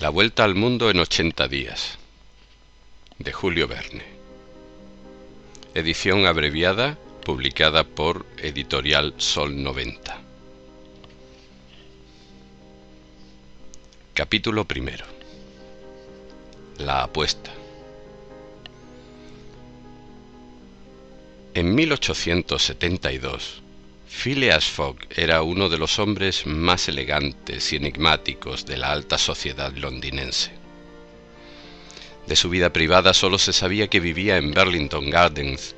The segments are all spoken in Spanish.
La vuelta al mundo en 80 días, de Julio Verne. Edición abreviada, publicada por Editorial Sol 90. Capítulo primero. La apuesta. En 1872, Phileas Fogg era uno de los hombres más elegantes y enigmáticos de la alta sociedad londinense. De su vida privada solo se sabía que vivía en Burlington Gardens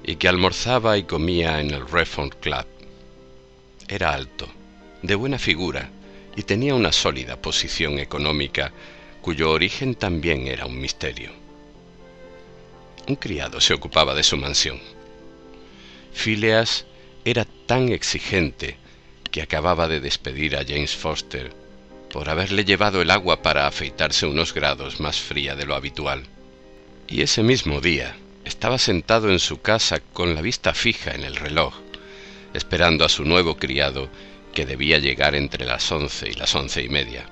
y que almorzaba y comía en el Reform Club. Era alto, de buena figura y tenía una sólida posición económica cuyo origen también era un misterio. Un criado se ocupaba de su mansión. Phileas era tan exigente que acababa de despedir a James Foster por haberle llevado el agua para afeitarse unos grados más fría de lo habitual. Y ese mismo día estaba sentado en su casa con la vista fija en el reloj, esperando a su nuevo criado que debía llegar entre las 11 y las 11:30.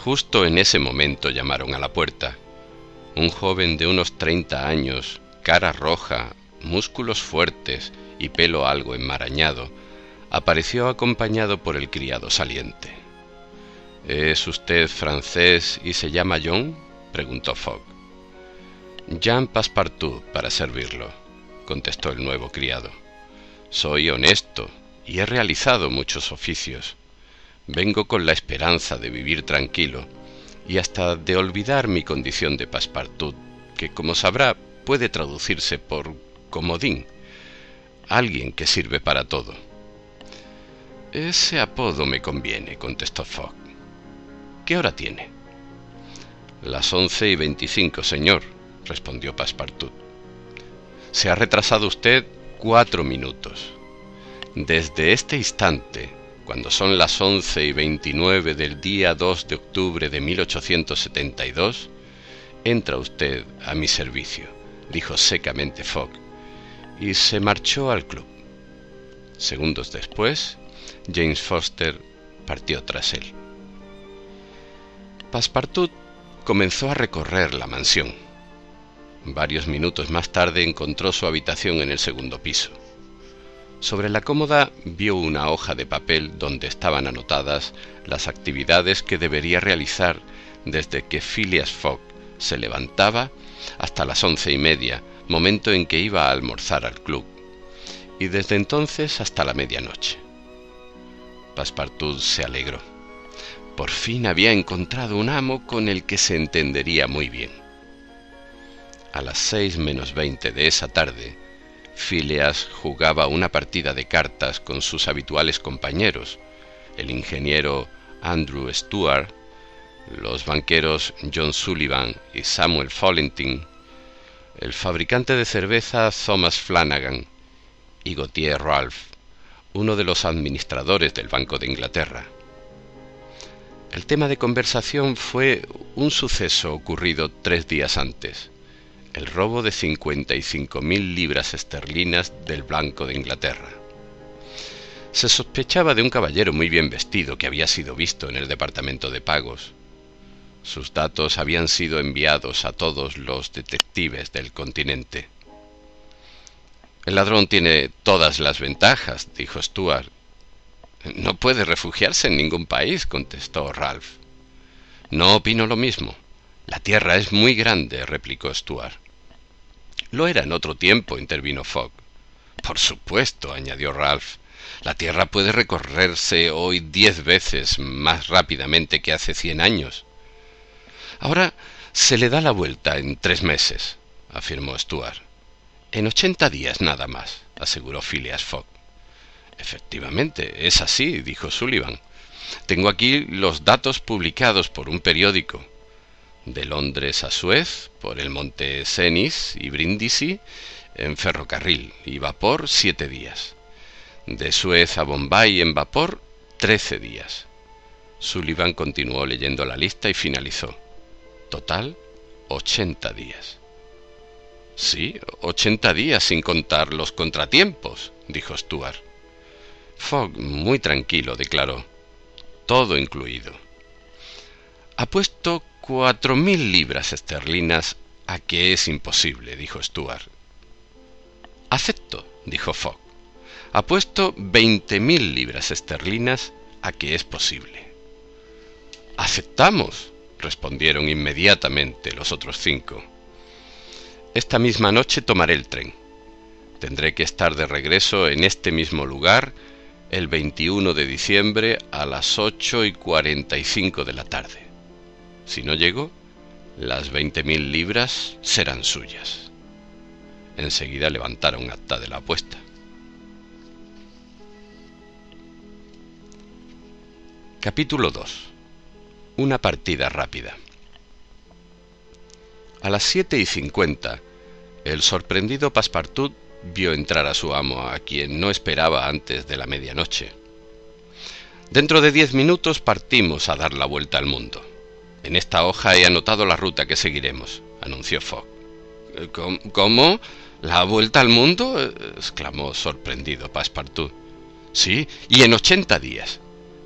Justo en ese momento llamaron a la puerta. Un joven de unos 30 años, cara roja, músculos fuertes y pelo algo enmarañado, apareció acompañado por el criado saliente. —¿Es usted francés y se llama John? —preguntó Fogg. —Jean Passepartout, para servirlo —contestó el nuevo criado—. Soy honesto y he realizado muchos oficios. Vengo con la esperanza de vivir tranquilo y hasta de olvidar mi condición de Passepartout, que, como sabrá, puede traducirse por comodín, alguien que sirve para todo. —Ese apodo me conviene —contestó Fogg. —¿Qué hora tiene? —Las 11:25, señor —respondió Passepartout. —Se ha retrasado usted 4 minutos. Desde este instante, cuando son las 11:29 del día 2 de octubre de 1872, entra usted a mi servicio —dijo secamente Fogg, y se marchó al club. Segundos después, James Foster partió tras él. Passepartout comenzó a recorrer la mansión. Varios minutos más tarde encontró su habitación en el segundo piso. Sobre la cómoda vio una hoja de papel donde estaban anotadas las actividades que debería realizar desde que Phileas Fogg se levantaba hasta las 11:30, momento en que iba a almorzar al club, y desde entonces hasta la medianoche. Passepartout se alegró. Por fin había encontrado un amo con el que se entendería muy bien. A las 6:20 de esa tarde, Phileas jugaba una partida de cartas con sus habituales compañeros, el ingeniero Andrew Stuart, los banqueros John Sullivan y Samuel Fallentin, el fabricante de cerveza Thomas Flanagan y Gauthier Ralph, uno de los administradores del Banco de Inglaterra. El tema de conversación fue un suceso ocurrido 3 días antes: el robo de 55.000 libras esterlinas del Banco de Inglaterra. Se sospechaba de un caballero muy bien vestido que había sido visto en el departamento de pagos. Sus datos habían sido enviados a todos los detectives del continente. —El ladrón tiene todas las ventajas —dijo Stuart. —No puede refugiarse en ningún país —contestó Ralph. —No opino lo mismo. La tierra es muy grande —replicó Stuart. —Lo era en otro tiempo —intervino Fogg. —Por supuesto —añadió Ralph—, la tierra puede recorrerse hoy 10 veces más rápidamente que hace 100 años. —Ahora se le da la vuelta en 3 meses —afirmó Stuart. —En 80 días nada más —aseguró Phileas Fogg. —Efectivamente, es así —dijo Sullivan—. Tengo aquí los datos publicados por un periódico. De Londres a Suez, por el monte Cenis y Brindisi, en ferrocarril y vapor 7 días. De Suez a Bombay en vapor 13 días. Sullivan continuó leyendo la lista y finalizó. Total, 80 días. —Sí, 80 días sin contar los contratiempos —dijo Stuart. Fogg, muy tranquilo, declaró: todo incluido. Apuesto 4.000 libras esterlinas a que es imposible, dijo Stuart. Acepto, dijo Fogg. Apuesto 20.000 libras esterlinas a que es posible. Aceptamos, respondieron inmediatamente los otros 5. Esta misma noche tomaré el tren. Tendré que estar de regreso en este mismo lugar el 21 de diciembre a las 8:45 de la tarde. Si no llego, las 20.000 libras serán suyas. Enseguida levantaron acta de la apuesta. Capítulo 2. Una partida rápida. A las 7:50, el sorprendido Passepartout vio entrar a su amo, a quien no esperaba antes de la medianoche. Dentro de 10 minutos partimos a dar la vuelta al mundo. En esta hoja he anotado la ruta que seguiremos, anunció Fogg. ¿Cómo? ¿La vuelta al mundo?, exclamó sorprendido Passepartout. Sí, y en 80 días.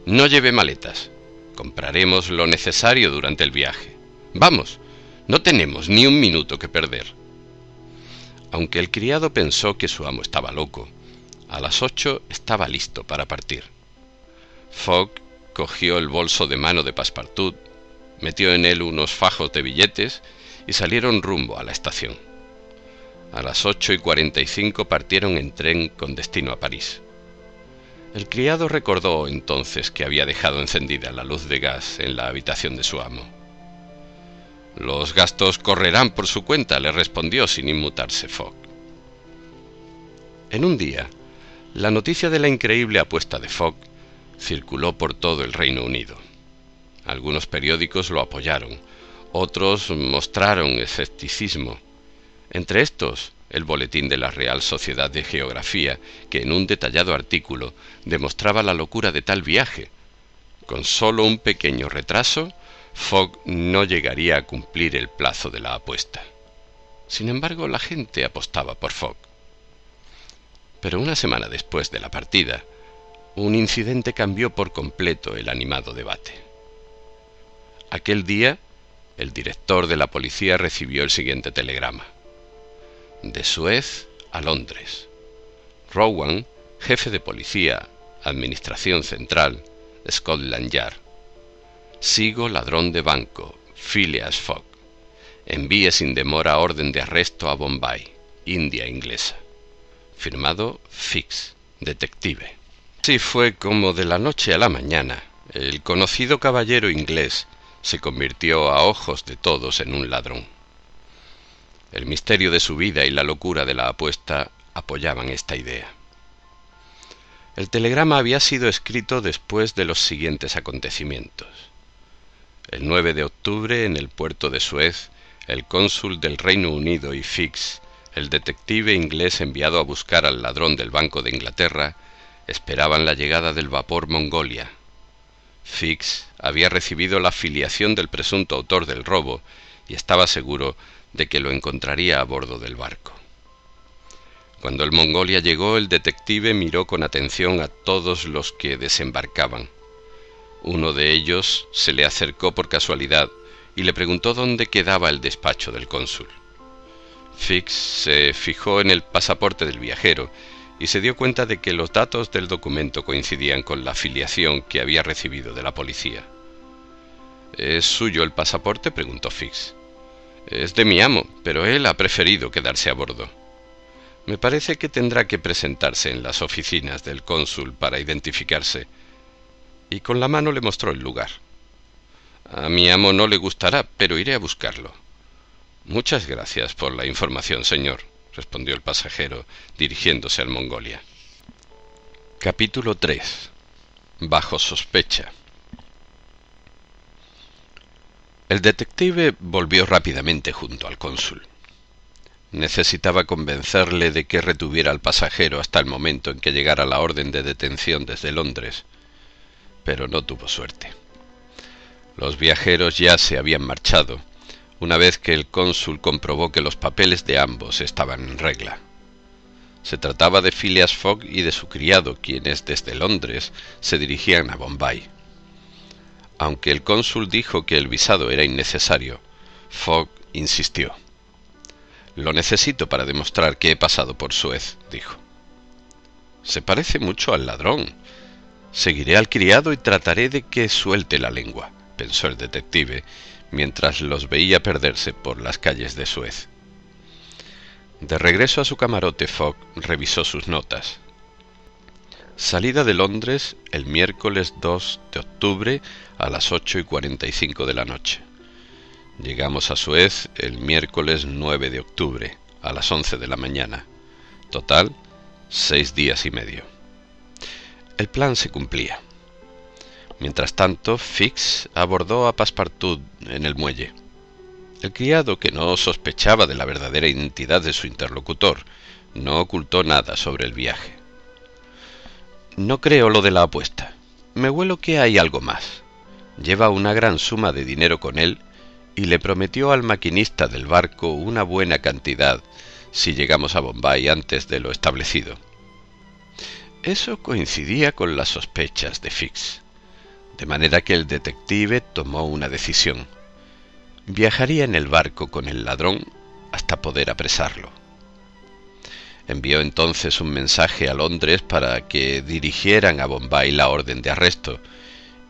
No lleve maletas. Compraremos lo necesario durante el viaje. Vamos, no tenemos ni un minuto que perder. Aunque el criado pensó que su amo estaba loco, a las 8 estaba listo para partir. Fogg cogió el bolso de mano de Passepartout, metió en él unos fajos de billetes y salieron rumbo a la estación. A las 8:45 partieron en tren con destino a París. El criado recordó entonces que había dejado encendida la luz de gas en la habitación de su amo. «Los gastos correrán por su cuenta», le respondió sin inmutarse Fogg. En un día, la noticia de la increíble apuesta de Fogg circuló por todo el Reino Unido. Algunos periódicos lo apoyaron, otros mostraron escepticismo. Entre estos, el Boletín de la Real Sociedad de Geografía, que en un detallado artículo demostraba la locura de tal viaje. Con solo un pequeño retraso, Fogg no llegaría a cumplir el plazo de la apuesta. Sin embargo, la gente apostaba por Fogg. Pero una semana después de la partida, un incidente cambió por completo el animado debate. Aquel día, el director de la policía recibió el siguiente telegrama: de Suez a Londres. Rowan, jefe de policía, Administración Central, Scotland Yard. Sigo ladrón de banco, Phileas Fogg. Envíe sin demora orden de arresto a Bombay, India inglesa. Firmado Fix, detective. Así fue como de la noche a la mañana el conocido caballero inglés se convirtió a ojos de todos en un ladrón. El misterio de su vida y la locura de la apuesta apoyaban esta idea. El telegrama había sido escrito después de los siguientes acontecimientos. El 9 de octubre, en el puerto de Suez, el cónsul del Reino Unido y Fix, el detective inglés enviado a buscar al ladrón del Banco de Inglaterra, esperaban la llegada del vapor Mongolia. Fix había recibido la filiación del presunto autor del robo y estaba seguro de que lo encontraría a bordo del barco. Cuando el Mongolia llegó, el detective miró con atención a todos los que desembarcaban. Uno de ellos se le acercó por casualidad y le preguntó dónde quedaba el despacho del cónsul. Fix se fijó en el pasaporte del viajero y se dio cuenta de que los datos del documento coincidían con la filiación que había recibido de la policía. «¿Es suyo el pasaporte?», preguntó Fix. «Es de mi amo, pero él ha preferido quedarse a bordo. Me parece que tendrá que presentarse en las oficinas del cónsul para identificarse». Y con la mano le mostró el lugar. «A mi amo no le gustará, pero iré a buscarlo». «Muchas gracias por la información, señor», respondió el pasajero, dirigiéndose al Mongolia. Capítulo 3. Bajo sospecha. El detective volvió rápidamente junto al cónsul. Necesitaba convencerle de que retuviera al pasajero hasta el momento en que llegara la orden de detención desde Londres, pero no tuvo suerte. Los viajeros ya se habían marchado, una vez que el cónsul comprobó que los papeles de ambos estaban en regla. Se trataba de Phileas Fogg y de su criado, quienes desde Londres se dirigían a Bombay. Aunque el cónsul dijo que el visado era innecesario, Fogg insistió. «Lo necesito para demostrar que he pasado por Suez», dijo. «Se parece mucho al ladrón. Seguiré al criado y trataré de que suelte la lengua», pensó el detective, mientras los veía perderse por las calles de Suez. De regreso a su camarote, Fogg revisó sus notas. Salida de Londres el miércoles 2 de octubre a las 8:45 de la noche. Llegamos a Suez el miércoles 9 de octubre a las 11 de la mañana. Total, 6 días y medio. El plan se cumplía. Mientras tanto, Fix abordó a Passepartout en el muelle. El criado, que no sospechaba de la verdadera identidad de su interlocutor, no ocultó nada sobre el viaje. «No creo lo de la apuesta. Me huelo que hay algo más. Lleva una gran suma de dinero con él y le prometió al maquinista del barco una buena cantidad si llegamos a Bombay antes de lo establecido». Eso coincidía con las sospechas de Fix, de manera que el detective tomó una decisión. Viajaría en el barco con el ladrón hasta poder apresarlo. Envió entonces un mensaje a Londres para que dirigieran a Bombay la orden de arresto,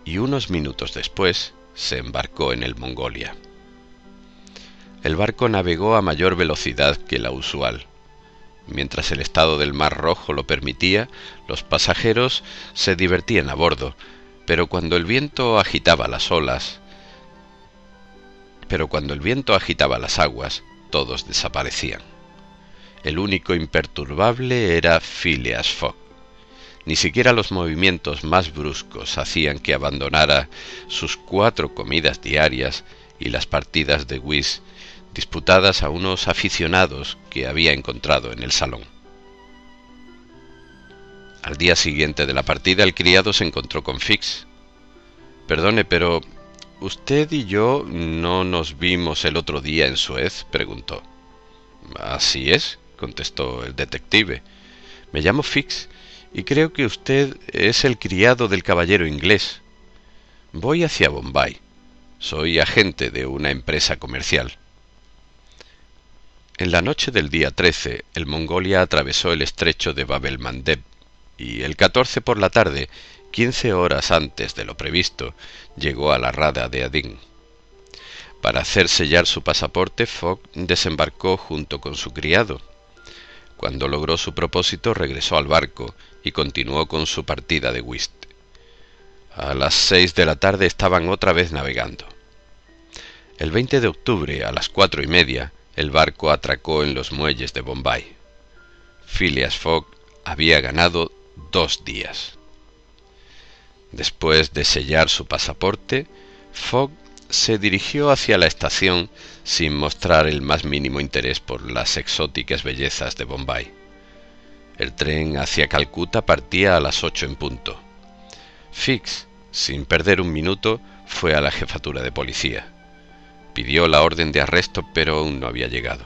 y unos minutos después se embarcó en el Mongolia. El barco navegó a mayor velocidad que la usual. Mientras el estado del Mar Rojo lo permitía, los pasajeros se divertían a bordo, pero cuando el viento agitaba las aguas, todos desaparecían. El único imperturbable era Phileas Fogg. Ni siquiera los movimientos más bruscos hacían que abandonara sus 4 comidas diarias y las partidas de whist disputadas a unos aficionados que había encontrado en el salón. Al día siguiente de la partida, el criado se encontró con Fix. «Perdone, pero ¿usted y yo no nos vimos el otro día en Suez?», preguntó. «Así es», contestó el detective. «Me llamo Fix y creo que usted es el criado del caballero inglés. Voy hacia Bombay. Soy agente de una empresa comercial». En la noche del día 13, el Mongolia atravesó el estrecho de Bab el Mandeb y el 14 por la tarde, 15 horas antes de lo previsto, llegó a la rada de Adin. Para hacer sellar su pasaporte, Fogg desembarcó junto con su criado. Cuando logró su propósito, regresó al barco y continuó con su partida de whist. A las 6 de la tarde estaban otra vez navegando. El 20 de octubre, a las 4:30, el barco atracó en los muelles de Bombay. Phileas Fogg había ganado 2 días. Después de sellar su pasaporte, Fogg se dirigió hacia la estación sin mostrar el más mínimo interés por las exóticas bellezas de Bombay. El tren hacia Calcuta partía a las 8 en punto. Fix, sin perder un minuto, fue a la jefatura de policía. Pidió la orden de arresto, pero aún no había llegado.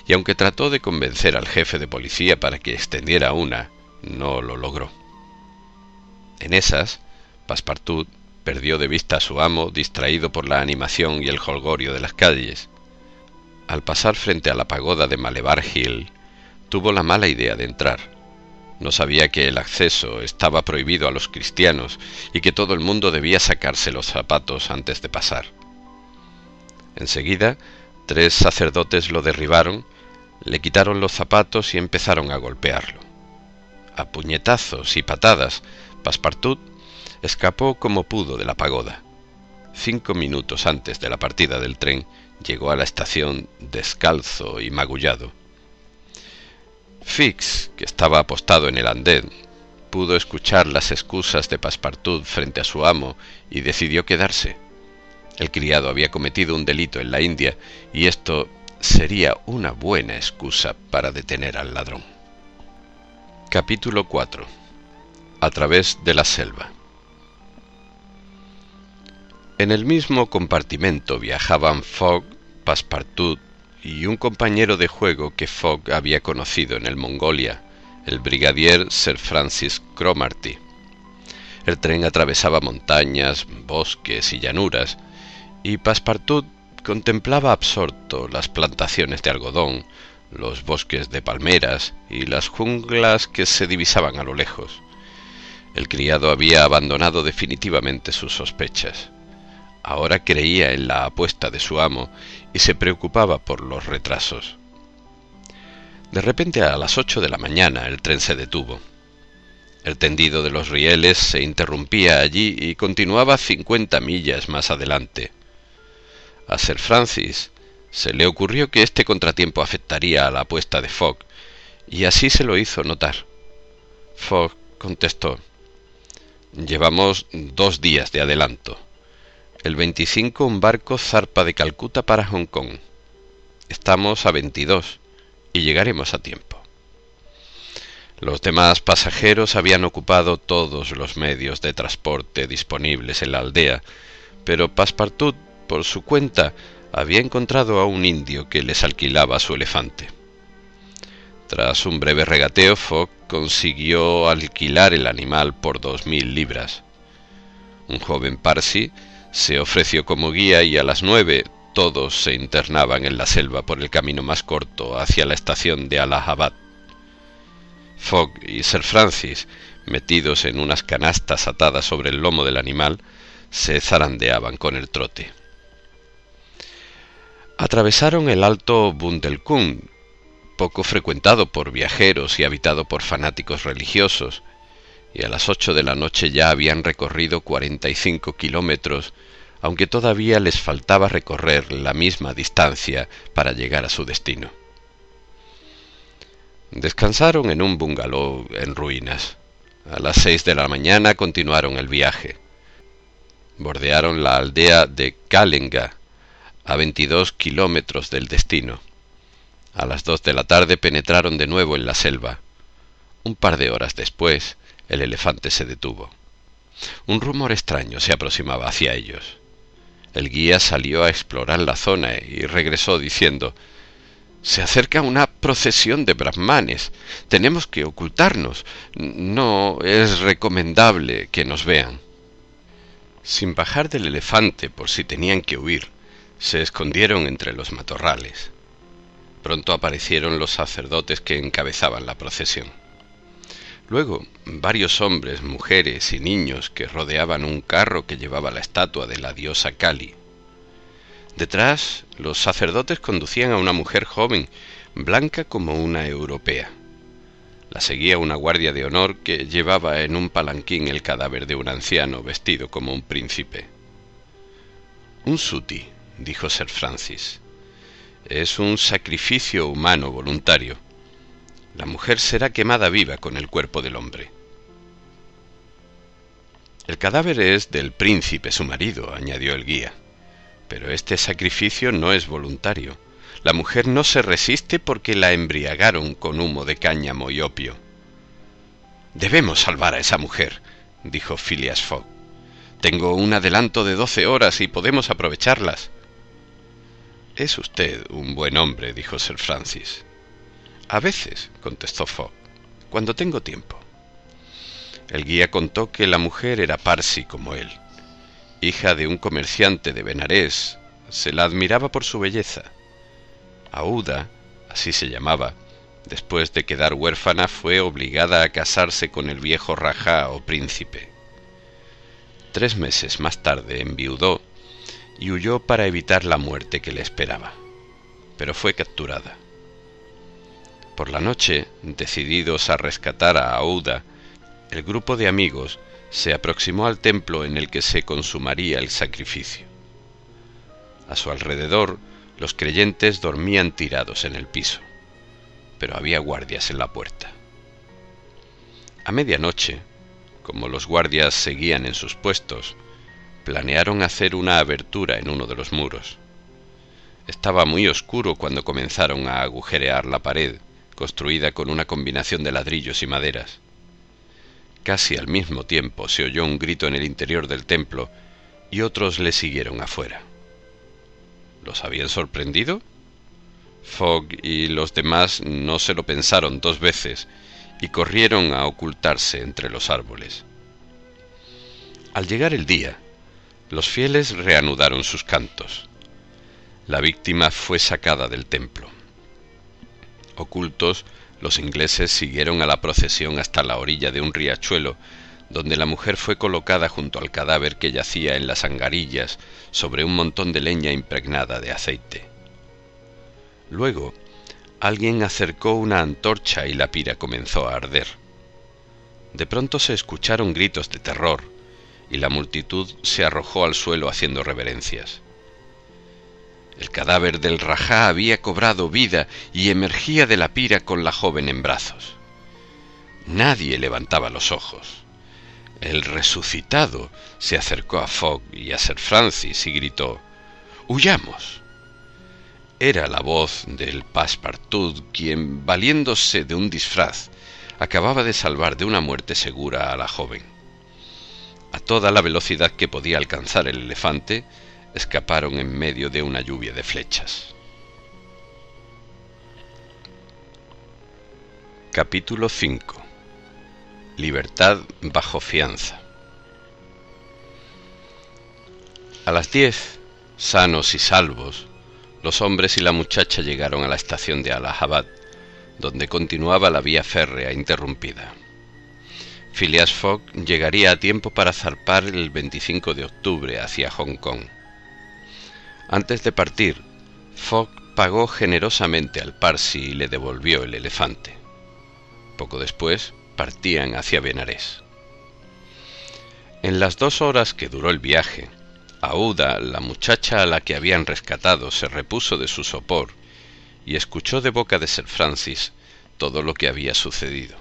Y aunque trató de convencer al jefe de policía para que extendiera una, no lo logró. En esas, Passepartout perdió de vista a su amo, distraído por la animación y el jolgorio de las calles. Al pasar frente a la pagoda de Malebar Hill, tuvo la mala idea de entrar. No sabía que el acceso estaba prohibido a los cristianos y que todo el mundo debía sacarse los zapatos antes de pasar. Enseguida, 3 sacerdotes lo derribaron, le quitaron los zapatos y empezaron a golpearlo. A puñetazos y patadas, Passepartout escapó como pudo de la pagoda. 5 minutos antes de la partida del tren, llegó a la estación descalzo y magullado. Fix, que estaba apostado en el andén, pudo escuchar las excusas de Passepartout frente a su amo y decidió quedarse. El criado había cometido un delito en la India y esto sería una buena excusa para detener al ladrón. Capítulo 4. A través de la selva. En el mismo compartimento viajaban Fogg, Passepartout y un compañero de juego que Fogg había conocido en el Mongolia, el brigadier Sir Francis Cromarty. El tren atravesaba montañas, bosques y llanuras, y Passepartout contemplaba absorto las plantaciones de algodón, los bosques de palmeras y las junglas que se divisaban a lo lejos. El criado había abandonado definitivamente sus sospechas. Ahora creía en la apuesta de su amo y se preocupaba por los retrasos. De repente, a las 8 de la mañana, el tren se detuvo. El tendido de los rieles se interrumpía allí y continuaba 50 millas más adelante. A Sir Francis se le ocurrió que este contratiempo afectaría a la apuesta de Fogg, y así se lo hizo notar. Fogg contestó: «Llevamos 2 días de adelanto. El 25 un barco zarpa de Calcuta para Hong Kong. Estamos a 22 y llegaremos a tiempo». Los demás pasajeros habían ocupado todos los medios de transporte disponibles en la aldea, pero Passepartout, por su cuenta, había encontrado a un indio que les alquilaba su elefante. Tras un breve regateo, Fogg consiguió alquilar el animal por 2000 libras. Un joven parsi se ofreció como guía y a las 9 todos se internaban en la selva por el camino más corto hacia la estación de Allahabad. Fogg y Sir Francis, metidos en unas canastas atadas sobre el lomo del animal, se zarandeaban con el trote. Atravesaron el alto Bundelkund, poco frecuentado por viajeros y habitado por fanáticos religiosos, y a las 8 de la noche ya habían recorrido 45 kilómetros, aunque todavía les faltaba recorrer la misma distancia para llegar a su destino. Descansaron en un bungalow en ruinas. A las 6 de la mañana continuaron el viaje. Bordearon la aldea de Kalinga, a 22 kilómetros del destino. A las 2 de la tarde penetraron de nuevo en la selva. Un par de horas después, el elefante se detuvo. Un rumor extraño se aproximaba hacia ellos. El guía salió a explorar la zona y regresó diciendo: «Se acerca una procesión de brahmanes. Tenemos que ocultarnos. No es recomendable que nos vean». Sin bajar del elefante por si tenían que huir, se escondieron entre los matorrales. Pronto aparecieron los sacerdotes que encabezaban la procesión. Luego, varios hombres, mujeres y niños que rodeaban un carro que llevaba la estatua de la diosa Kali. Detrás, los sacerdotes conducían a una mujer joven, blanca como una europea. La seguía una guardia de honor que llevaba en un palanquín el cadáver de un anciano vestido como un príncipe. «Un suti», dijo Sir Francis. «Es un sacrificio humano voluntario. La mujer será quemada viva con el cuerpo del hombre». «El cadáver es del príncipe, su marido», añadió el guía. «Pero este sacrificio no es voluntario. La mujer no se resiste porque la embriagaron con humo de cáñamo y opio». «Debemos salvar a esa mujer», dijo Phileas Fogg. «Tengo un adelanto de 12 horas y podemos aprovecharlas». «Es usted un buen hombre», dijo Sir Francis. «A veces», contestó Fogg, «cuando tengo tiempo». El guía contó que la mujer era parsi como él. Hija de un comerciante de Benarés, se la admiraba por su belleza. Aouda, así se llamaba, después de quedar huérfana fue obligada a casarse con el viejo rajá o príncipe. 3 meses más tarde enviudó y huyó para evitar la muerte que le esperaba, pero fue capturada. Por la noche, decididos a rescatar a Aouda, el grupo de amigos se aproximó al templo en el que se consumaría el sacrificio. A su alrededor, los creyentes dormían tirados en el piso, pero había guardias en la puerta. A medianoche, como los guardias seguían en sus puestos, planearon hacer una abertura en uno de los muros. Estaba muy oscuro cuando comenzaron a agujerear la pared, construida con una combinación de ladrillos y maderas. Casi al mismo tiempo se oyó un grito en el interior del templo y otros le siguieron afuera. ¿Los habían sorprendido? Fogg y los demás no se lo pensaron 2 veces y corrieron a ocultarse entre los árboles. Al llegar el día, los fieles reanudaron sus cantos. La víctima fue sacada del templo. Ocultos, los ingleses siguieron a la procesión hasta la orilla de un riachuelo, donde la mujer fue colocada junto al cadáver que yacía en las angarillas sobre un montón de leña impregnada de aceite. Luego, alguien acercó una antorcha y la pira comenzó a arder. De pronto se escucharon gritos de terror, y la multitud se arrojó al suelo haciendo reverencias. El cadáver del Rajá había cobrado vida y emergía de la pira con la joven en brazos. Nadie levantaba los ojos. El resucitado se acercó a Fogg y a Sir Francis y gritó: «¡Huyamos!». Era la voz del Passepartout, quien, valiéndose de un disfraz, acababa de salvar de una muerte segura a la joven. A toda la velocidad que podía alcanzar el elefante, escaparon en medio de una lluvia de flechas. Capítulo 5. Libertad bajo fianza. A las 10, sanos y salvos, los hombres y la muchacha llegaron a la estación de Allahabad, donde continuaba la vía férrea interrumpida. Phileas Fogg llegaría a tiempo para zarpar el 25 de octubre hacia Hong Kong. Antes de partir, Fogg pagó generosamente al Parsi y le devolvió el elefante. Poco después, partían hacia Benarés. En las 2 horas que duró el viaje, Aouda, la muchacha a la que habían rescatado, se repuso de su sopor y escuchó de boca de Sir Francis todo lo que había sucedido.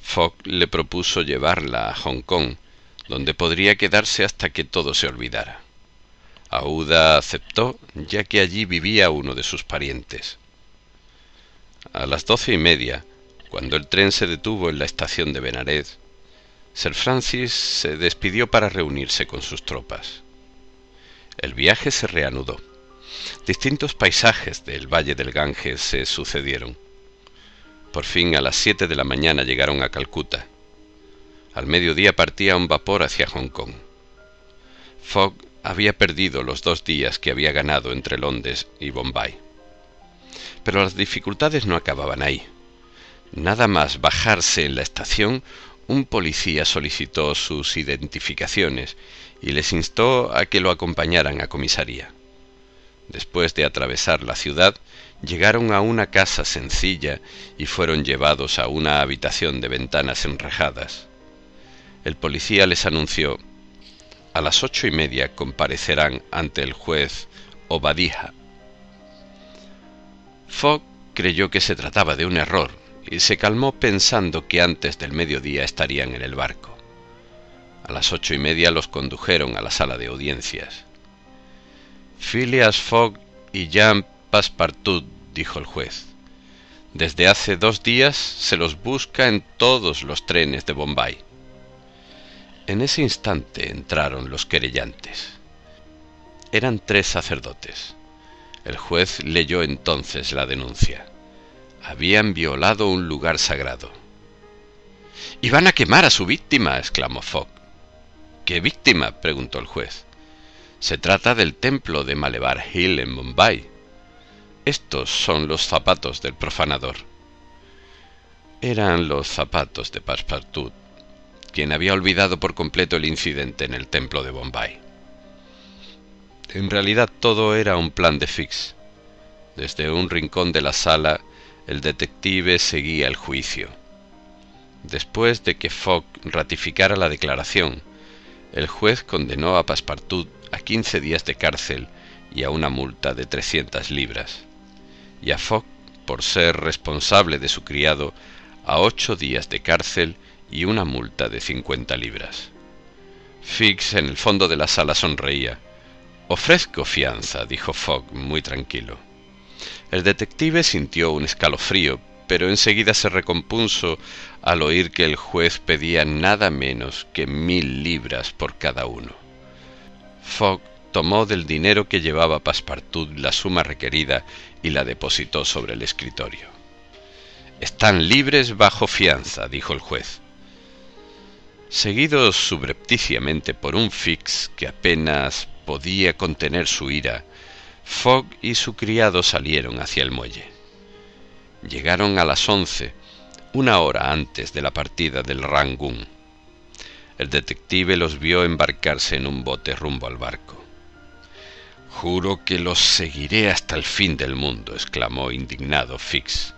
Fogg le propuso llevarla a Hong Kong, donde podría quedarse hasta que todo se olvidara. Aouda aceptó, ya que allí vivía uno de sus parientes. A las 12:30, cuando el tren se detuvo en la estación de Benarés, Sir Francis se despidió para reunirse con sus tropas. El viaje se reanudó. Distintos paisajes del valle del Ganges se sucedieron. Por fin, a las 7 de la mañana llegaron a Calcuta. Al mediodía partía un vapor hacia Hong Kong. Fogg había perdido los 2 días que había ganado entre Londres y Bombay. Pero las dificultades no acababan ahí. Nada más bajarse en la estación, un policía solicitó sus identificaciones y les instó a que lo acompañaran a comisaría. Después de atravesar la ciudad, llegaron a una casa sencilla y fueron llevados a una habitación de ventanas enrejadas. El policía les anunció: «A las 8:30 comparecerán ante el juez Obadiah». Fogg creyó que se trataba de un error y se calmó pensando que antes del mediodía estarían en el barco. A las 8:30 los condujeron a la sala de audiencias. «Phileas Fogg y Jean Passepartout», dijo el juez. «Desde hace 2 días se los busca en todos los trenes de Bombay». En ese instante entraron los querellantes. Eran 3 sacerdotes. El juez leyó entonces la denuncia. Habían violado un lugar sagrado. «¡Y van a quemar a su víctima!», exclamó Fogg. «¿Qué víctima?», preguntó el juez. «Se trata del templo de Malebar Hill en Bombay. Estos son los zapatos del profanador». Eran los zapatos de Passepartout, quien había olvidado por completo el incidente en el templo de Bombay. En realidad todo era un plan de Fix. Desde un rincón de la sala, el detective seguía el juicio. Después de que Fogg ratificara la declaración, el juez condenó a Passepartout a 15 días de cárcel y a una multa de 300 libras, y a Fogg, por ser responsable de su criado, a 8 días de cárcel y una multa de 50 libras. Fix en el fondo de la sala sonreía. «Ofrezco fianza», dijo Fogg muy tranquilo. El detective sintió un escalofrío, pero enseguida se recompuso al oír que el juez pedía nada menos que 1000 libras por cada uno. Fogg tomó del dinero que llevaba Passepartout la suma requerida y la depositó sobre el escritorio. «Están libres bajo fianza», dijo el juez. Seguidos subrepticiamente por un Fix que apenas podía contener su ira, Fogg y su criado salieron hacia el muelle. Llegaron a las 11, una hora antes de la partida del Rangoon. El detective los vio embarcarse en un bote rumbo al barco. «Juro que los seguiré hasta el fin del mundo», exclamó indignado Fix.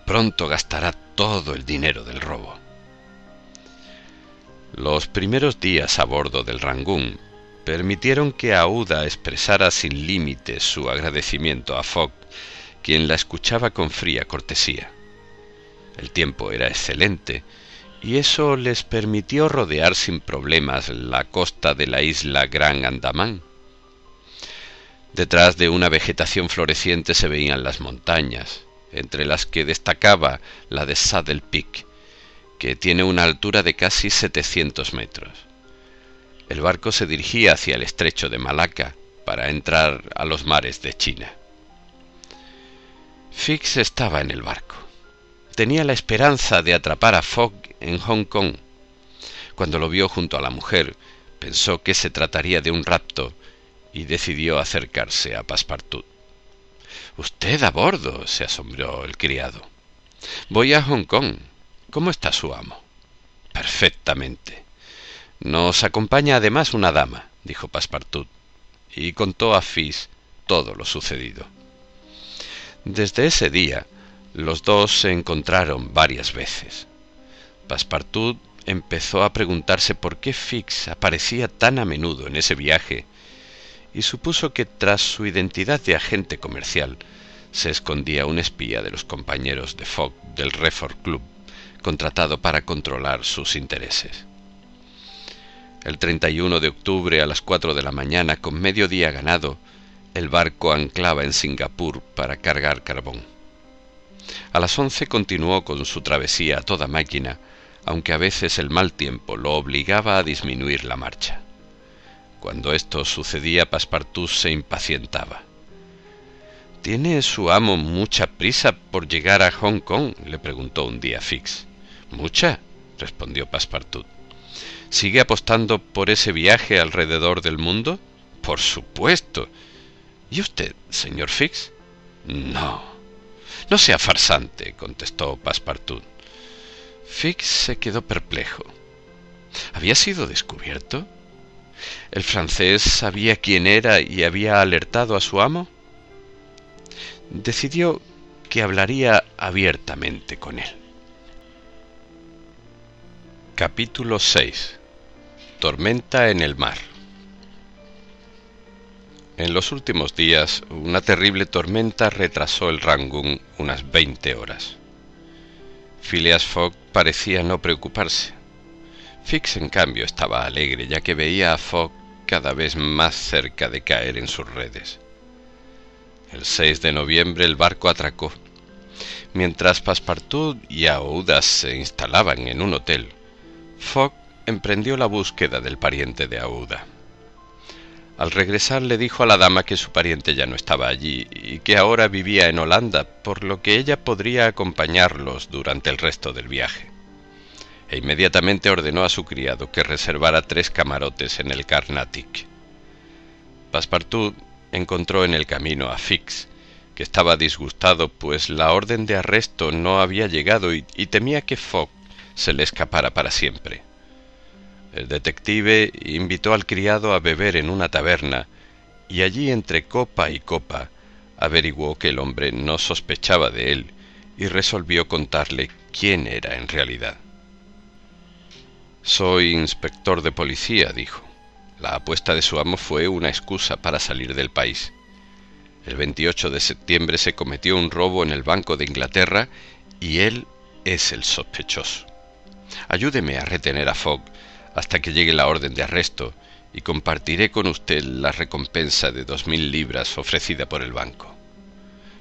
«Pronto gastará todo el dinero del robo». Los primeros días a bordo del Rangoon permitieron que Aouda expresara sin límites su agradecimiento a Fogg, quien la escuchaba con fría cortesía. El tiempo era excelente, y eso les permitió rodear sin problemas la costa de la isla Gran Andamán. Detrás de una vegetación floreciente se veían las montañas, entre las que destacaba la de Saddle Peak, que tiene una altura de casi 700 metros. El barco se dirigía hacia el estrecho de Malaca para entrar a los mares de China. Fix estaba en el barco. Tenía la esperanza de atrapar a Fogg en Hong Kong. Cuando lo vio junto a la mujer, pensó que se trataría de un rapto y decidió acercarse a Passepartout. «¿Usted a bordo?», se asombró el criado. «Voy a Hong Kong. ¿Cómo está su amo?» «Perfectamente. Nos acompaña además una dama», dijo Passepartout, y contó a Fix todo lo sucedido. Desde ese día, los dos se encontraron varias veces. Passepartout empezó a preguntarse por qué Fix aparecía tan a menudo en ese viaje, y supuso que tras su identidad de agente comercial se escondía un espía de los compañeros de Fogg del Reform Club, contratado para controlar sus intereses. El 31 de octubre a las 4 de la mañana, con mediodía ganado, el barco anclaba en Singapur para cargar carbón. A las 11 continuó con su travesía a toda máquina, aunque a veces el mal tiempo lo obligaba a disminuir la marcha. Cuando esto sucedía, Passepartout se impacientaba. «¿Tiene su amo mucha prisa por llegar a Hong Kong?», le preguntó un día Fix. «¿Mucha?», respondió Passepartout. «¿Sigue apostando por ese viaje alrededor del mundo?». «Por supuesto». «¿Y usted, señor Fix?». «No». «No sea farsante», contestó Passepartout. Fix se quedó perplejo. ¿Había sido descubierto? ¿El francés sabía quién era y había alertado a su amo? Decidió que hablaría abiertamente con él. Capítulo 6. Tormenta en el mar. En los últimos días, una terrible tormenta retrasó el Rangoon unas 20 horas. Phileas Fogg parecía no preocuparse. Fix, en cambio, estaba alegre, ya que veía a Fogg cada vez más cerca de caer en sus redes. El 6 de noviembre el barco atracó. Mientras Passepartout y Aouda se instalaban en un hotel, Fogg emprendió la búsqueda del pariente de Aouda. Al regresar le dijo a la dama que su pariente ya no estaba allí y que ahora vivía en Holanda, por lo que ella podría acompañarlos durante el resto del viaje. E inmediatamente ordenó a su criado que reservara 3 camarotes en el Carnatic. Passepartout encontró en el camino a Fix, que estaba disgustado pues la orden de arresto no había llegado y temía que Fogg se le escapara para siempre. El detective invitó al criado a beber en una taberna y allí, entre copa y copa, averiguó que el hombre no sospechaba de él y resolvió contarle quién era en realidad. «Soy inspector de policía», dijo. La apuesta de su amo fue una excusa para salir del país. El 28 de septiembre se cometió un robo en el Banco de Inglaterra y él es el sospechoso. Ayúdeme a retener a Fogg hasta que llegue la orden de arresto y compartiré con usted la recompensa de 2000 libras ofrecida por el banco.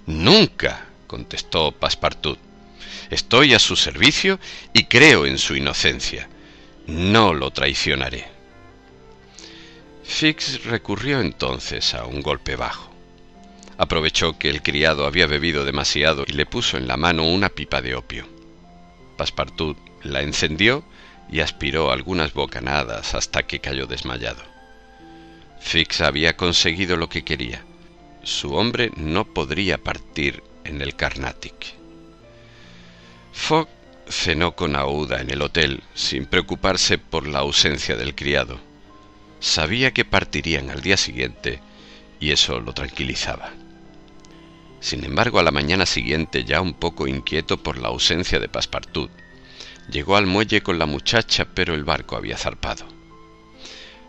«Nunca», contestó Passepartout. «Estoy a su servicio y creo en su inocencia. No lo traicionaré». Fix recurrió entonces a un golpe bajo. Aprovechó que el criado había bebido demasiado y le puso en la mano una pipa de opio. Passepartout la encendió y aspiró algunas bocanadas hasta que cayó desmayado. Fix había conseguido lo que quería. Su hombre no podría partir en el Carnatic. Fogg cenó con Aouda en el hotel, sin preocuparse por la ausencia del criado. Sabía que partirían al día siguiente, y eso lo tranquilizaba. Sin embargo, a la mañana siguiente, ya un poco inquieto por la ausencia de Passepartout, llegó al muelle con la muchacha, pero el barco había zarpado.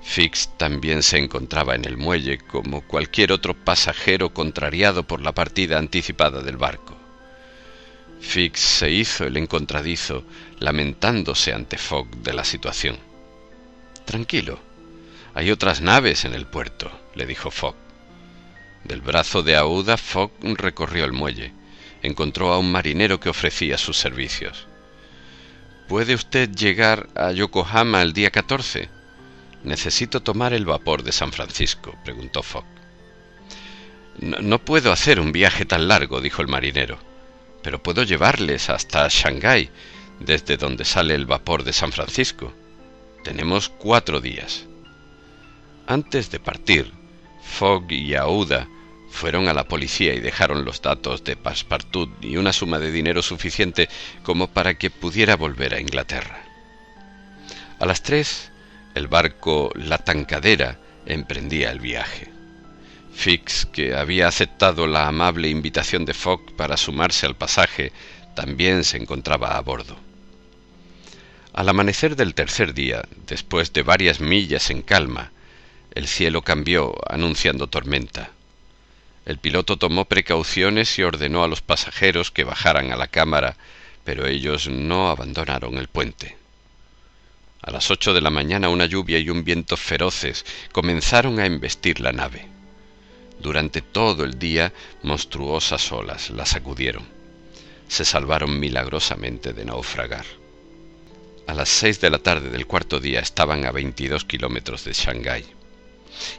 Fix también se encontraba en el muelle, como cualquier otro pasajero contrariado por la partida anticipada del barco. Fix se hizo el encontradizo, lamentándose ante Fogg de la situación. «Tranquilo, hay otras naves en el puerto», le dijo Fogg. Del brazo de Aouda, Fogg recorrió el muelle. Encontró a un marinero que ofrecía sus servicios. «¿Puede usted llegar a Yokohama el día 14? Necesito tomar el vapor de San Francisco», preguntó Fogg. No puedo hacer un viaje tan largo», dijo el marinero, «pero puedo llevarles hasta Shanghái, desde donde sale el vapor de San Francisco. Tenemos 4 días». Antes de partir, Fogg y Aouda fueron a la policía y dejaron los datos de Passepartout y una suma de dinero suficiente como para que pudiera volver a Inglaterra. A las 3, el barco La Tankadera emprendía el viaje. Fix, que había aceptado la amable invitación de Fogg para sumarse al pasaje, también se encontraba a bordo. Al amanecer del tercer día, después de varias millas en calma, el cielo cambió, anunciando tormenta. El piloto tomó precauciones y ordenó a los pasajeros que bajaran a la cámara, pero ellos no abandonaron el puente. A las 8 de la mañana una lluvia y un viento feroces comenzaron a embestir la nave. Durante todo el día monstruosas olas la sacudieron. Se salvaron milagrosamente de naufragar. A las 6 de la tarde del cuarto día estaban a 22 kilómetros de Shanghái.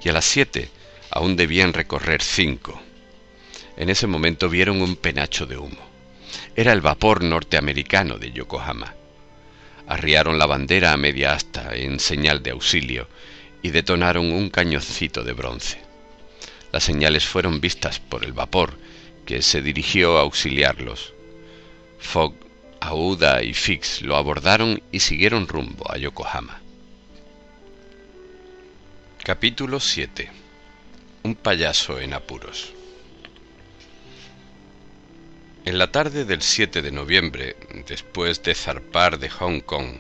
Y a las 7 aún debían recorrer 5. En ese momento vieron un penacho de humo. Era el vapor norteamericano de Yokohama. Arriaron la bandera a media asta en señal de auxilio y detonaron un cañoncito de bronce. Las señales fueron vistas por el vapor, que se dirigió a auxiliarlos. Fogg, Aouda y Fix lo abordaron y siguieron rumbo a Yokohama. Capítulo 7. Un payaso en apuros. En la tarde del 7 de noviembre, después de zarpar de Hong Kong,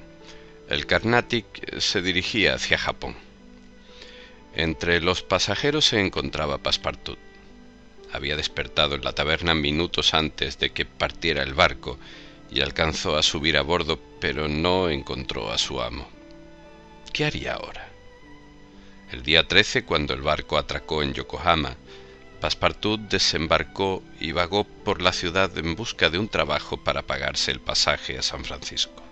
el Carnatic se dirigía hacia Japón. Entre los pasajeros se encontraba Passepartout. Había despertado en la taberna minutos antes de que partiera el barco y alcanzó a subir a bordo, pero no encontró a su amo. ¿Qué haría ahora? El día 13, cuando el barco atracó en Yokohama, Passepartout desembarcó y vagó por la ciudad en busca de un trabajo para pagarse el pasaje a San Francisco.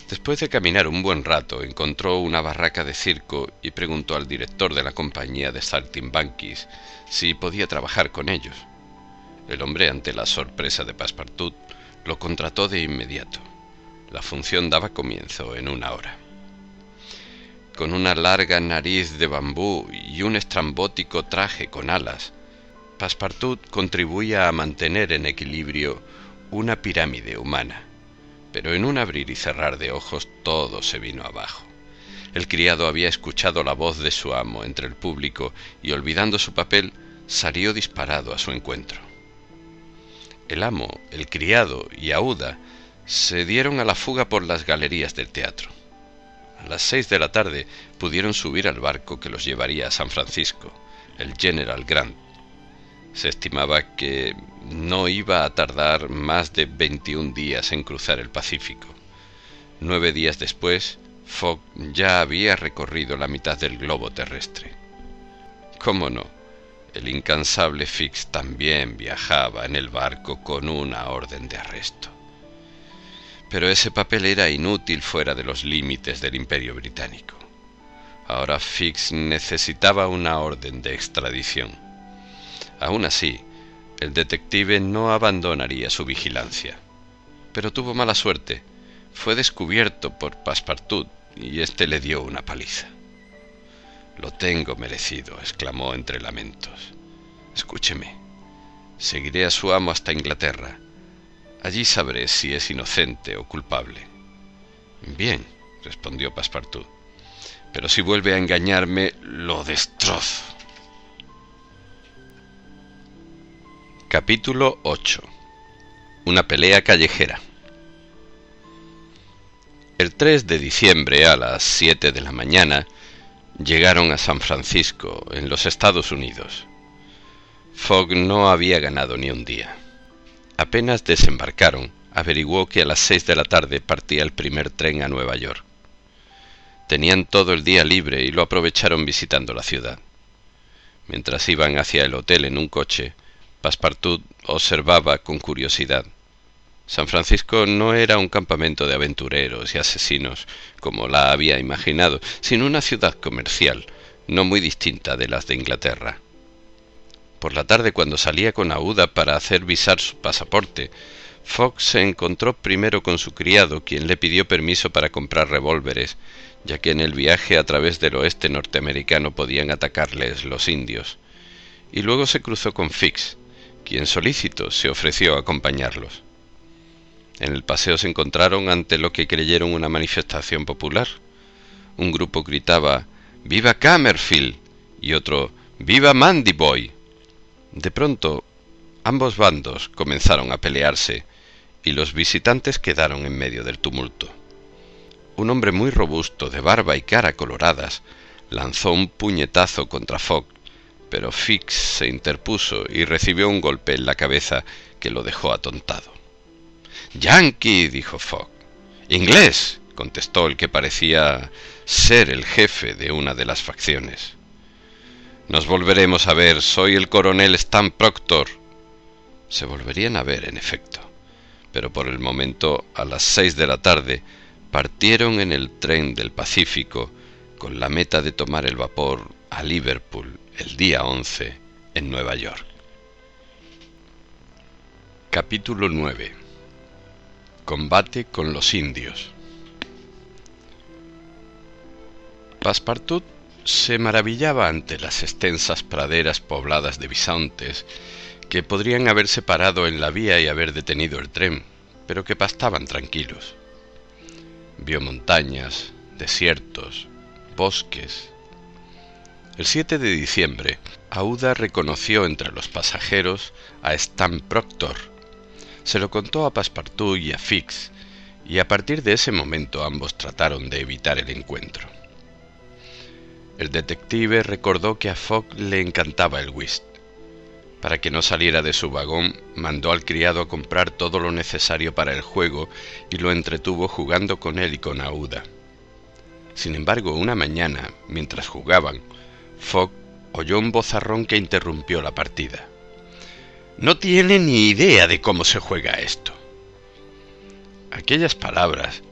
Después de caminar un buen rato, encontró una barraca de circo y preguntó al director de la compañía de saltimbanquis si podía trabajar con ellos. El hombre, ante la sorpresa de Passepartout, lo contrató de inmediato. La función daba comienzo en 1 hora. Con una larga nariz de bambú y un estrambótico traje con alas, Passepartout contribuía a mantener en equilibrio una pirámide humana. Pero en un abrir y cerrar de ojos todo se vino abajo. El criado había escuchado la voz de su amo entre el público y, olvidando su papel, salió disparado a su encuentro. El amo, el criado y Aouda se dieron a la fuga por las galerías del teatro. A las 6 de la tarde pudieron subir al barco que los llevaría a San Francisco, el General Grant. Se estimaba que no iba a tardar más de 21 días en cruzar el Pacífico. 9 días después, Fogg ya había recorrido la mitad del globo terrestre. ¿Cómo no? El incansable Fix también viajaba en el barco con una orden de arresto. Pero ese papel era inútil fuera de los límites del Imperio Británico. Ahora Fix necesitaba una orden de extradición. Aún así, el detective no abandonaría su vigilancia. Pero tuvo mala suerte. fue descubierto por Passepartout y éste le dio una paliza. «Lo tengo merecido», exclamó entre lamentos. «Escúcheme. Seguiré a su amo hasta Inglaterra. Allí sabré si es inocente o culpable». «Bien», respondió Passepartout, «pero si vuelve a engañarme, lo destrozo». Capítulo 8. Una pelea callejera. El 3 de diciembre a las 7 de la mañana llegaron a San Francisco, en los Estados Unidos. Fogg no había ganado ni un día. Apenas desembarcaron, averiguó que a las 6 de la tarde partía el primer tren a Nueva York. Tenían todo el día libre y lo aprovecharon visitando la ciudad. Mientras iban hacia el hotel en un coche, Passepartout observaba con curiosidad. San Francisco no era un campamento de aventureros y asesinos, como la había imaginado, sino una ciudad comercial, no muy distinta de las de Inglaterra. Por la tarde, cuando salía con Aouda para hacer visar su pasaporte, Fogg se encontró primero con su criado, quien le pidió permiso para comprar revólveres, ya que en el viaje a través del oeste norteamericano podían atacarles los indios, y luego se cruzó con Fix, quien solícito se ofreció a acompañarlos. En el paseo se encontraron ante lo que creyeron una manifestación popular. Un grupo gritaba «¡Viva Camerfield!» y otro «¡Viva Mandy Boy!». De pronto, ambos bandos comenzaron a pelearse y los visitantes quedaron en medio del tumulto. Un hombre muy robusto, de barba y cara coloradas, lanzó un puñetazo contra Fogg, pero Fix se interpuso y recibió un golpe en la cabeza que lo dejó atontado. «¡Yankee!», dijo Fogg. «¡Inglés!», contestó el que parecía ser el jefe de una de las facciones. «Nos volveremos a ver, soy el coronel Stan Proctor». Se volverían a ver, en efecto, pero por el momento, a las 6 de la tarde, partieron en el tren del Pacífico con la meta de tomar el vapor a Liverpool el día 11 en Nueva York. Capítulo 9. Combate con los indios. Passepartout se maravillaba ante las extensas praderas pobladas de bisontes que podrían haberse parado en la vía y haber detenido el tren, pero que pastaban tranquilos. Vio montañas, desiertos, bosques. El 7 de diciembre, Aouda reconoció entre los pasajeros a Stan Proctor. Se lo contó a Passepartout y a Fix, y a partir de ese momento ambos trataron de evitar el encuentro. El detective recordó que a Fogg le encantaba el whist. Para que no saliera de su vagón, mandó al criado a comprar todo lo necesario para el juego y lo entretuvo jugando con él y con Aouda. Sin embargo, una mañana, mientras jugaban, Fogg oyó un vozarrón que interrumpió la partida. «No tiene ni idea de cómo se juega esto». Aquellas palabras,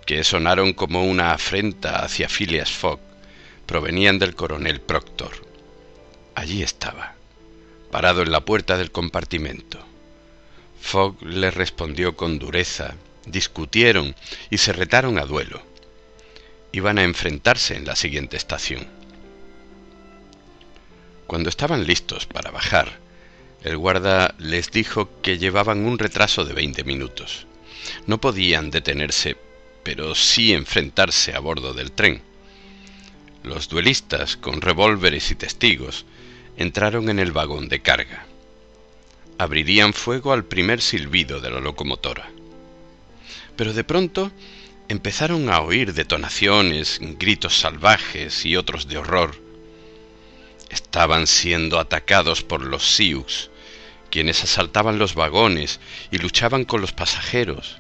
que sonaron como una afrenta hacia Phileas Fogg, provenían del coronel Proctor. Allí estaba, parado en la puerta del compartimento. Fogg le respondió con dureza, discutieron y se retaron a duelo. Iban a enfrentarse en la siguiente estación. Cuando estaban listos para bajar, el guarda les dijo que llevaban un retraso de 20 minutos. No podían detenerse, pero sí enfrentarse a bordo del tren. Los duelistas, con revólveres y testigos, entraron en el vagón de carga. Abrirían fuego al primer silbido de la locomotora. Pero de pronto empezaron a oír detonaciones, gritos salvajes y otros de horror. Estaban siendo atacados por los Sioux, quienes asaltaban los vagones y luchaban con los pasajeros.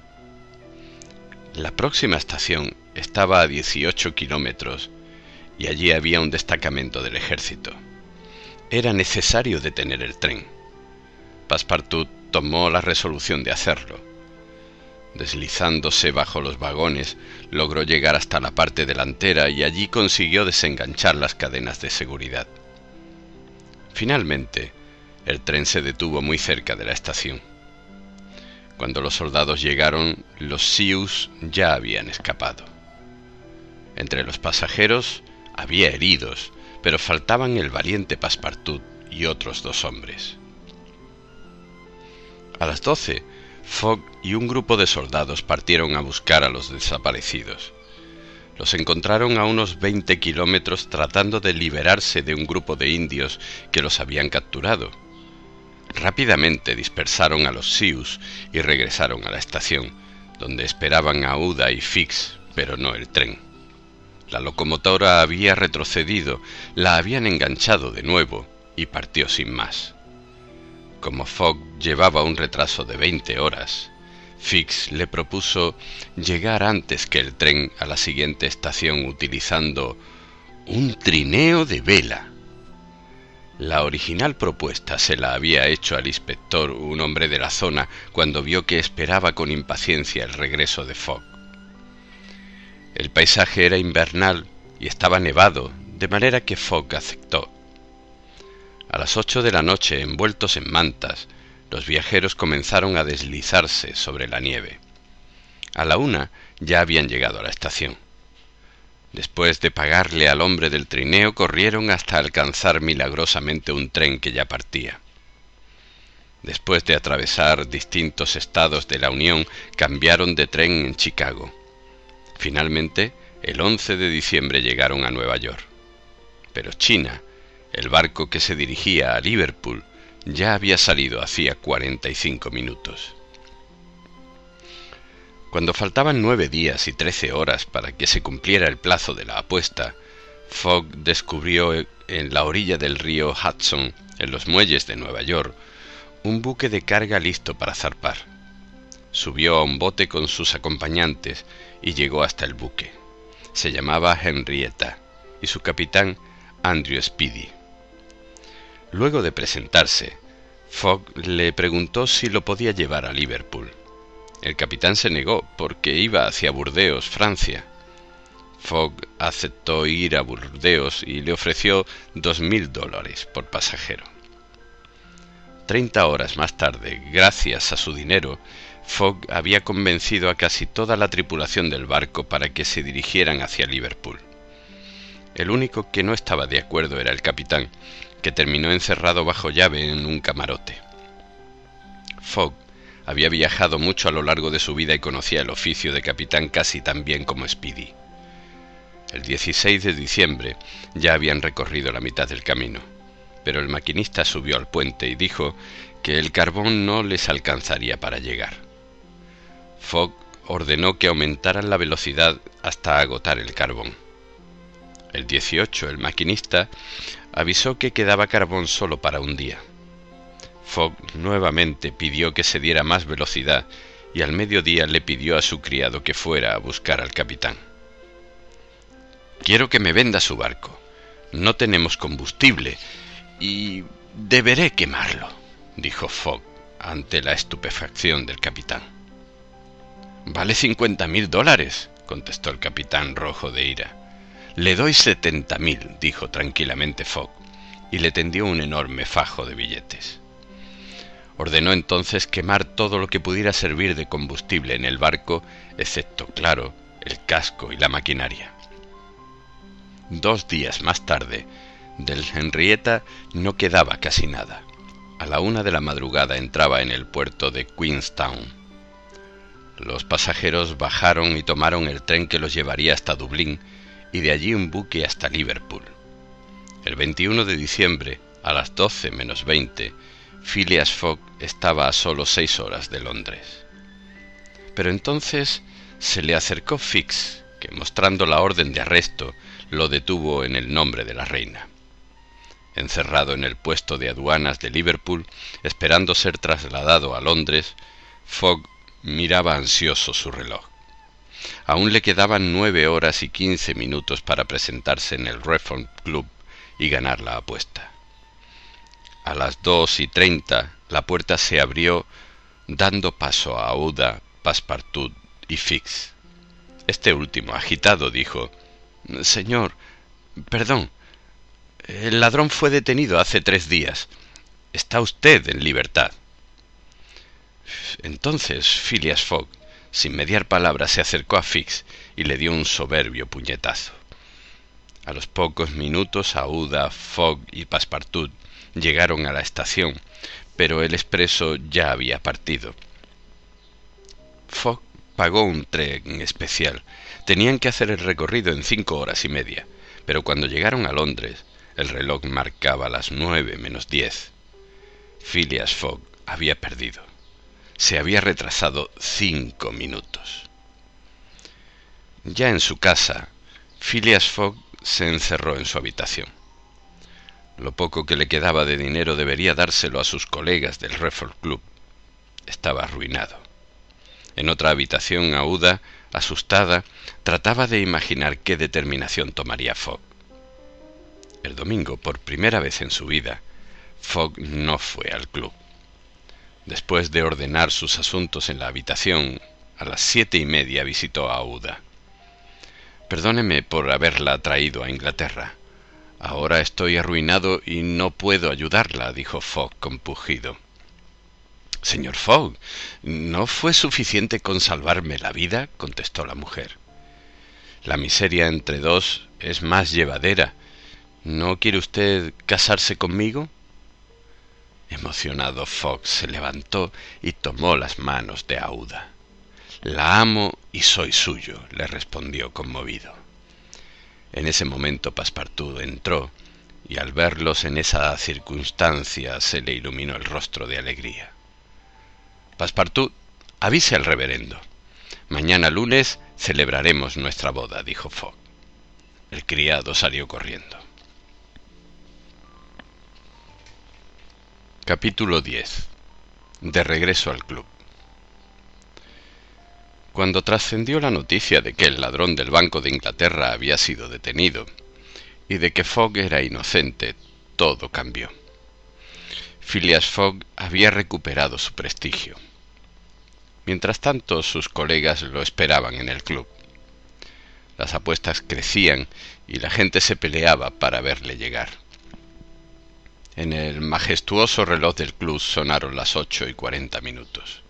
La próxima estación estaba a 18 kilómetros y allí había un destacamento del ejército. Era necesario detener el tren. Passepartout tomó la resolución de hacerlo. Deslizándose bajo los vagones, logró llegar hasta la parte delantera y allí consiguió desenganchar las cadenas de seguridad. Finalmente, el tren se detuvo muy cerca de la estación. Cuando los soldados llegaron, los Sioux ya habían escapado. Entre los pasajeros había heridos, pero faltaban el valiente Passepartout y otros 2 hombres. A las 12, Fogg y un grupo de soldados partieron a buscar a los desaparecidos. Los encontraron a unos 20 kilómetros tratando de liberarse de un grupo de indios que los habían capturado. Rápidamente dispersaron a los Sioux y regresaron a la estación, donde esperaban a Aouda y Fix, pero no el tren. La locomotora había retrocedido, la habían enganchado de nuevo y partió sin más. Como Fogg llevaba un retraso de 20 horas, Fix le propuso llegar antes que el tren a la siguiente estación utilizando un trineo de vela. La original propuesta se la había hecho al inspector, un hombre de la zona, cuando vio que esperaba con impaciencia el regreso de Fogg. El paisaje era invernal y estaba nevado, de manera que Fogg aceptó. A las 8 de la noche, envueltos en mantas, los viajeros comenzaron a deslizarse sobre la nieve. A la 1 ya habían llegado a la estación. Después de pagarle al hombre del trineo, corrieron hasta alcanzar milagrosamente un tren que ya partía. Después de atravesar distintos estados de la Unión, cambiaron de tren en Chicago. Finalmente, el 11 de diciembre llegaron a Nueva York. Pero China, el barco que se dirigía a Liverpool, ya había salido hacía 45 minutos. Cuando faltaban 9 días y 13 horas para que se cumpliera el plazo de la apuesta, Fogg descubrió en la orilla del río Hudson, en los muelles de Nueva York, un buque de carga listo para zarpar. Subió a un bote con sus acompañantes y llegó hasta el buque. Se llamaba Henrietta y su capitán Andrew Speedy. Luego de presentarse, Fogg le preguntó si lo podía llevar a Liverpool. El capitán se negó porque iba hacia Burdeos, Francia. Fogg aceptó ir a Burdeos y le ofreció $2.000 por pasajero. 30 horas más tarde, gracias a su dinero, Fogg había convencido a casi toda la tripulación del barco para que se dirigieran hacia Liverpool. El único que no estaba de acuerdo era el capitán, que terminó encerrado bajo llave en un camarote. Fogg había viajado mucho a lo largo de su vida y conocía el oficio de capitán casi tan bien como Speedy. El 16 de diciembre ya habían recorrido la mitad del camino, pero el maquinista subió al puente y dijo que el carbón no les alcanzaría para llegar. Fogg ordenó que aumentaran la velocidad hasta agotar el carbón. El 18, el maquinista avisó que quedaba carbón solo para un día. Fogg nuevamente pidió que se diera más velocidad y al mediodía le pidió a su criado que fuera a buscar al capitán. «Quiero que me venda su barco. No tenemos combustible y deberé quemarlo», dijo Fogg ante la estupefacción del capitán. «Vale $50.000», contestó el capitán rojo de ira. «Le doy 70.000», dijo tranquilamente Fogg, y le tendió un enorme fajo de billetes. Ordenó entonces quemar todo lo que pudiera servir de combustible en el barco, excepto, claro, el casco y la maquinaria. 2 días más tarde, del Henrietta no quedaba casi nada. A la 1 de la madrugada entraba en el puerto de Queenstown. Los pasajeros bajaron y tomaron el tren que los llevaría hasta Dublín y de allí un buque hasta Liverpool. El 21 de diciembre, a las 12 menos 20, Phileas Fogg estaba a solo 6 horas de Londres. Pero entonces se le acercó Fix, que mostrando la orden de arresto, lo detuvo en el nombre de la reina. Encerrado en el puesto de aduanas de Liverpool, esperando ser trasladado a Londres, Fogg miraba ansioso su reloj. Aún le quedaban 9 horas y 15 minutos para presentarse en el Reform Club y ganar la apuesta. A las 2:30 la puerta se abrió, dando paso a Aouda, Passepartout y Fix. Este último, agitado, dijo: «Señor, perdón. El ladrón fue detenido hace 3 días. Está usted en libertad». Entonces Phileas Fogg, sin mediar palabra, se acercó a Fix y le dio un soberbio puñetazo. A los pocos minutos Aouda, Fogg y Passepartout llegaron a la estación, pero el expreso ya había partido. Fogg pagó un tren especial. Tenían que hacer el recorrido en 5 horas y media, pero cuando llegaron a Londres, el reloj marcaba las 9 menos 10. Phileas Fogg había perdido. Se había retrasado 5 minutos. Ya en su casa, Phileas Fogg se encerró en su habitación. Lo poco que le quedaba de dinero debería dárselo a sus colegas del Reform Club. Estaba arruinado. En otra habitación, Aouda, asustada, trataba de imaginar qué determinación tomaría Fogg. El domingo, por primera vez en su vida, Fogg no fue al club. Después de ordenar sus asuntos en la habitación, a las 7:30 visitó a Aouda. «Perdóneme por haberla traído a Inglaterra. Ahora estoy arruinado y no puedo ayudarla», dijo Fogg compungido. «Señor Fogg, ¿no fue suficiente con salvarme la vida?», contestó la mujer. «La miseria entre dos es más llevadera. ¿No quiere usted casarse conmigo?». Emocionado, Fogg se levantó y tomó las manos de Aouda. «La amo y soy suyo», le respondió conmovido. En ese momento Passepartout entró, y al verlos en esa circunstancia se le iluminó el rostro de alegría. «Passepartout, avise al reverendo. Mañana lunes celebraremos nuestra boda», dijo Fogg. El criado salió corriendo. Capítulo 10. De regreso al club. Cuando trascendió la noticia de que el ladrón del Banco de Inglaterra había sido detenido y de que Fogg era inocente, todo cambió. Phileas Fogg había recuperado su prestigio. Mientras tanto, sus colegas lo esperaban en el club. Las apuestas crecían y la gente se peleaba para verle llegar. En el majestuoso reloj del club sonaron las 8:40.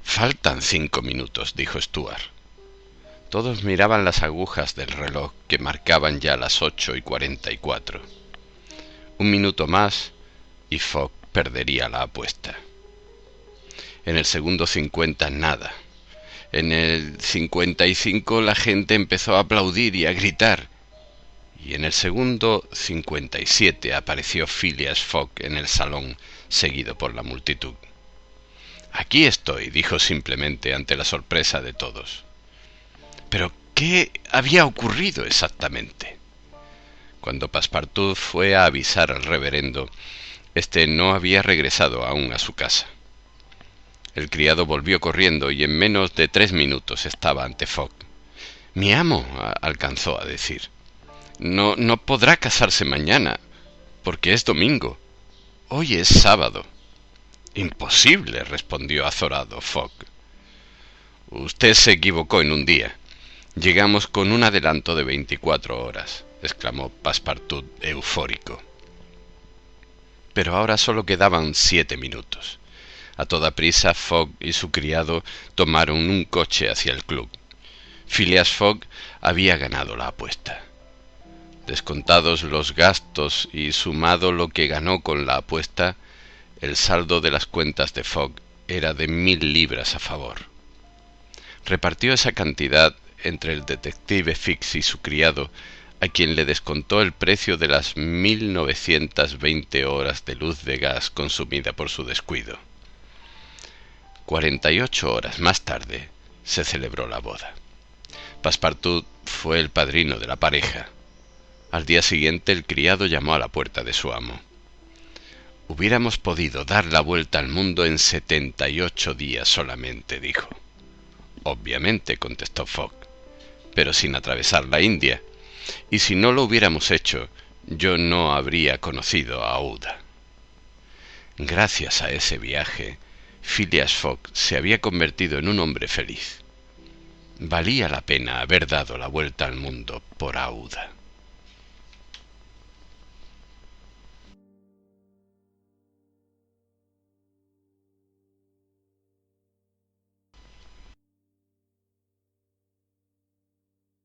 «Faltan 5 minutos», dijo Stuart. Todos miraban las agujas del reloj que marcaban ya las 8:44. Un minuto más y Fogg perdería la apuesta. En el segundo 50 nada. En el 55 la gente empezó a aplaudir y a gritar. Y en el segundo 57 apareció Phileas Fogg en el salón, seguido por la multitud. «Aquí estoy», dijo simplemente ante la sorpresa de todos. «¿Pero qué había ocurrido exactamente?». Cuando Passepartout fue a avisar al reverendo, éste no había regresado aún a su casa. El criado volvió corriendo y en menos de 3 minutos estaba ante Fogg. «Mi amo», alcanzó a decir. No podrá casarse mañana, porque es domingo. Hoy es sábado». «Imposible», respondió azorado Fogg. «Usted se equivocó en un día. Llegamos con un adelanto de 24 horas», exclamó Passepartout eufórico. Pero ahora solo quedaban 7 minutos. A toda prisa, Fogg y su criado tomaron un coche hacia el club. Phileas Fogg había ganado la apuesta. Descontados los gastos y sumado lo que ganó con la apuesta, el saldo de las cuentas de Fogg era de 1000 libras a favor. Repartió esa cantidad entre el detective Fix y su criado, a quien le descontó el precio de las 1920 horas de luz de gas consumida por su descuido. 48 horas más tarde se celebró la boda. Passepartout fue el padrino de la pareja. Al día siguiente el criado llamó a la puerta de su amo. «Hubiéramos podido dar la vuelta al mundo en 78 días solamente», dijo. «Obviamente», contestó Fogg, «pero sin atravesar la India. Y si no lo hubiéramos hecho, yo no habría conocido a Aouda». Gracias a ese viaje, Phileas Fogg se había convertido en un hombre feliz. Valía la pena haber dado la vuelta al mundo por Aouda.